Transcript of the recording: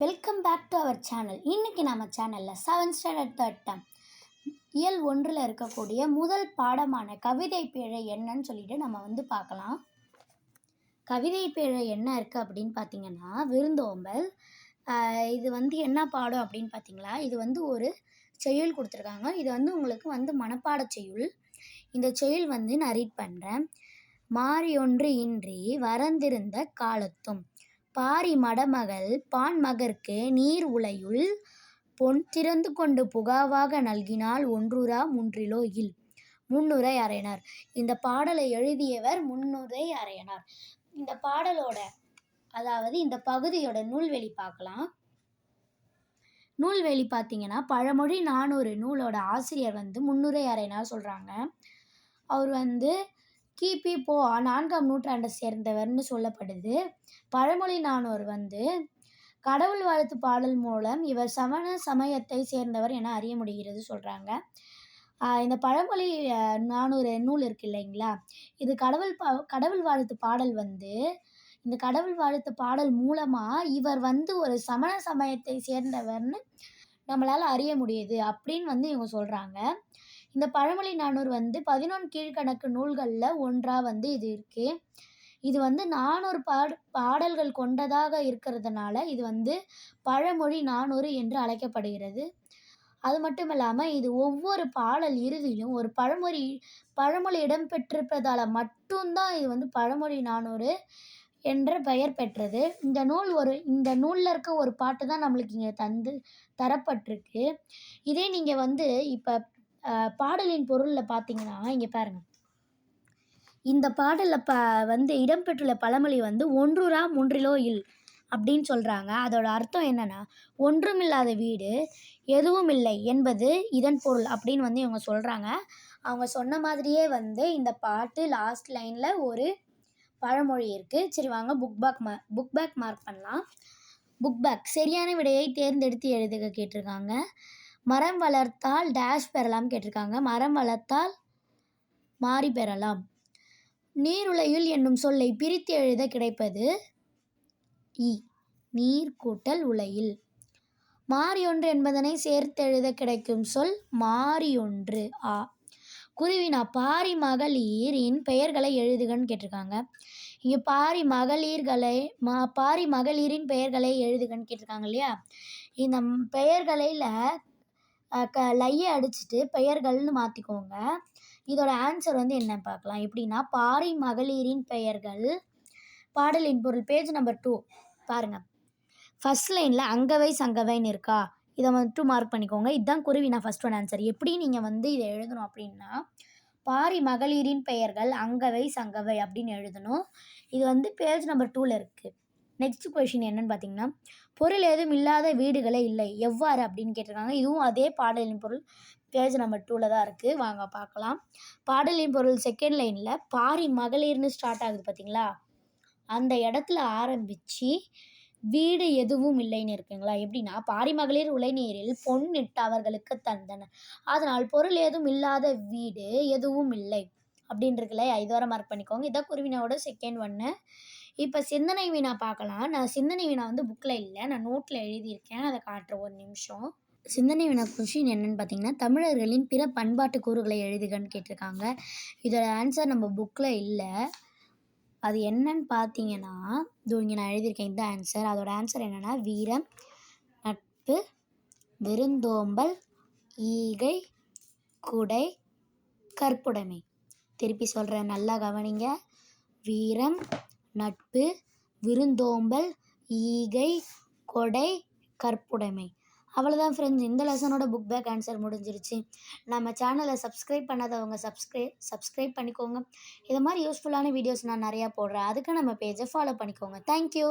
Welcome back to our channel. இன்றைக்கி நம்ம சேனலில் 7th ஸ்டாண்டர்ட் தேர்ட் டேர்ம் இயல் 1 இருக்கக்கூடிய முதல் பாடமான கவிதை பிழை என்னன்னு சொல்லிட்டு நம்ம பார்க்கலாம். கவிதை பிழை என்ன இருக்குது அப்படின்னு பார்த்தீங்கன்னா, விருந்தோம்பல். இது என்ன பாடம் அப்படின்னு பார்த்தீங்களா, இது ஒரு செய்யுள் கொடுத்துருக்காங்க. இது உங்களுக்கு மனப்பாட செய்யுள். இந்த செய்யுள் நான் ரீட் பண்ணுறேன். மாறியொன்று இன்றி வரந்திருந்த காலத்தும் பாரி மடமகள் பான்மகற்கு நீர் உலையுள் பொன் திறந்து கொண்டு புகாவாக நல்கினால் ஒன்றுரா முன்றிலோ இல். முன்னுரை அறையனார். இந்த பாடலை எழுதியவர் முன்னுரை அறையனார். இந்த பாடலோட இந்த பகுதியோட நூல்வெளி பார்க்கலாம். நூல்வெளி பார்த்தீங்கன்னா, பழமொழி 400 நூலோட ஆசிரியர் முன்னுரை அறையனார் சொல்கிறாங்க. அவர் கிபி 4ஆம் நூற்றாண்டை சேர்ந்தவர்னு சொல்லப்படுது. பழமொழி 400 கடவுள் வாழ்த்து பாடல் மூலம் இவர் சமண சமயத்தை சேர்ந்தவர் என அறிய முடிகிறது சொல்கிறாங்க. இந்த பழமொழி 400 நூல் இருக்கு இல்லைங்களா, இது கடவுள் வாழ்த்து பாடல். இந்த கடவுள் வாழ்த்து பாடல் மூலமாக இவர் ஒரு சமண சமயத்தை சேர்ந்தவர்னு நம்மளால் அறிய முடியுது அப்படின்னு இவங்க சொல்கிறாங்க. இந்த பழமொழி 400 11 கீழ்கணக்கு நூல்களில் ஒன்றாக இது இருக்குது. இது 400 பாடல்கள் கொண்டதாக இருக்கிறதுனால இது பழமொழி 400 என்று அழைக்கப்படுகிறது. அது மட்டும் இல்லாமல் இது ஒவ்வொரு பாடல் இறுதியிலும் ஒரு பழமொழி இடம்பெற்றிருப்பதால் மட்டும்தான் இது பழமொழி 400 என்ற பெயர் பெற்றது. இந்த நூலில் இருக்க ஒரு பாட்டு தான் நம்மளுக்கு இங்கே தரப்பட்டிருக்கு. இதே நீங்கள் இப்போ பாடலின் பொருளில் பார்த்தீங்கன்னா, இங்கே பாருங்கள். இந்த பாடலில் இடம்பெற்றுள்ள பழமொழி ஒன்றுரா முன்றிலோ இல் அப்படின்னு சொல்கிறாங்க. அதோட அர்த்தம் என்னென்னா, ஒன்றுமில்லாத வீடு எதுவும் இல்லை என்பது இதன் பொருள் அப்படின்னு இவங்க சொல்கிறாங்க. அவங்க சொன்ன மாதிரியே இந்த பாட்டு லாஸ்ட் லைனில் ஒரு பழமொழி இருக்குது. சரி வாங்க புக் பேக் மார்க் பண்ணலாம். புக் பேக் சரியான விடையை தேர்ந்தெடுத்து எழுதுக கேட்டிருக்காங்க. மரம் வளர்த்தால் டேஷ் பெறலாம் கேட்டிருக்காங்க. மரம் வளர்த்தால் மாறி பெறலாம். நீருலையுள் என்னும் சொல்லை பிரித்து எழுத கிடைப்பது இ. நீர் கூட்டல் உலையில். மாறியொன்று என்பதனை சேர்த்து எழுத கிடைக்கும் சொல் மாறியொன்று ஆ. குருவினா பாரி மகளிரின் பெயர்களை எழுதுகன்னு கேட்டிருக்காங்க. இங்கே பாரி மகளிரின் பெயர்களை எழுதுகன்னு கேட்டிருக்காங்க இல்லையா. இந்த பெயர்களில் லையை அடிச்சுட்டு பெயர்கள்னு மாற்றிக்கோங்க. இதோட ஆன்சர் என்ன பார்க்கலாம். எப்படின்னா, பாரி மகளிரின் பெயர்கள். பாடலின் பொருள் பேஜ் நம்பர் 2 பாருங்கள். ஃபர்ஸ்ட் லைனில் அங்கவை சங்கவைன்னு இருக்கா, இதை மட்டும் மார்க் பண்ணிக்கோங்க. இதுதான் குருவினா ஃபர்ஸ்ட் ஒன் ஆன்சர். எப்படி நீங்கள் இதை எழுதணும் அப்படின்னா, பாரி மகளிரின் பெயர்கள் அங்கவை சங்கவை அப்படின்னு எழுதணும். இது பேஜ் நம்பர் 2ல் இருக்குது. நெக்ஸ்ட் கொஷின் என்னன்னு பார்த்தீங்கன்னா, பொருள் ஏதும் இல்லாத வீடுகளே இல்லை எவ்வாறு அப்படின்னு கேட்டிருக்காங்க. இதுவும் அதே பாடலின் பொருள் பேஜ் நம்பர் 2ல் தான் இருக்குது. வாங்க பார்க்கலாம். பாடலின் பொருள் செகண்ட் லைனில் பாரி மகளிர்னு ஸ்டார்ட் ஆகுது பார்த்தீங்களா, அந்த இடத்துல ஆரம்பித்து வீடு எதுவும் இல்லைன்னு இருக்குங்களா. எப்படின்னா, பாரி மகளிர் உலைநீரில் பொன்னிட்டு அவர்களுக்கு தந்தனர், அதனால் பொருள் ஏதும் இல்லாத வீடு எதுவும் இல்லை அப்படின்னு இருக்குல்ல. இதுவரை மார்க் பண்ணிக்கோங்க. இதான் குருவினாவோட செகண்ட் ஒன்று. இப்போ சிந்தனை வினா பார்க்கலாம். நான் சிந்தனை வினா புக்கில் இல்லை, நான் நோட்டில் எழுதியிருக்கேன். அதை காட்டுறேன் ஒரு நிமிஷம். சிந்தனை வினா கொஷின் என்னென்னு பார்த்தீங்கன்னா, தமிழர்களின் பிற பண்பாட்டு கூறுகளை எழுதுகன்னு கேட்டிருக்காங்க. இதோட ஆன்சர் நம்ம புக்கில் இல்லை. அது என்னன்னு பார்த்தீங்கன்னா, இங்கே நான் எழுதியிருக்கேன். இந்த ஆன்சர். அதோட ஆன்சர் என்னென்னா, வீரம், நட்பு, விருந்தோம்பல், ஈகை, குடை, கற்புடைமை. திருப்பி சொல்கிறேன், நல்லா கவனிங்க. வீரம், நட்பு, விருந்தோம்பல், ஈகை, கொடை, கற்புடைமை. அவ்வளோதான் ஃப்ரெண்ட்ஸ். இந்த லெசனோட புக் பேக் ஆன்சர் முடிஞ்சிருச்சு. நம்ம சேனலை சப்ஸ்கிரைப் பண்ணாதவங்க சப்ஸ்கிரைப் பண்ணிக்கோங்க. இது மாதிரி யூஸ்ஃபுல்லான வீடியோஸ் நான் நிறையா போடுறேன். அதுக்கு நம்ம பேஜை ஃபாலோ பண்ணிக்கோங்க. தேங்க்யூ.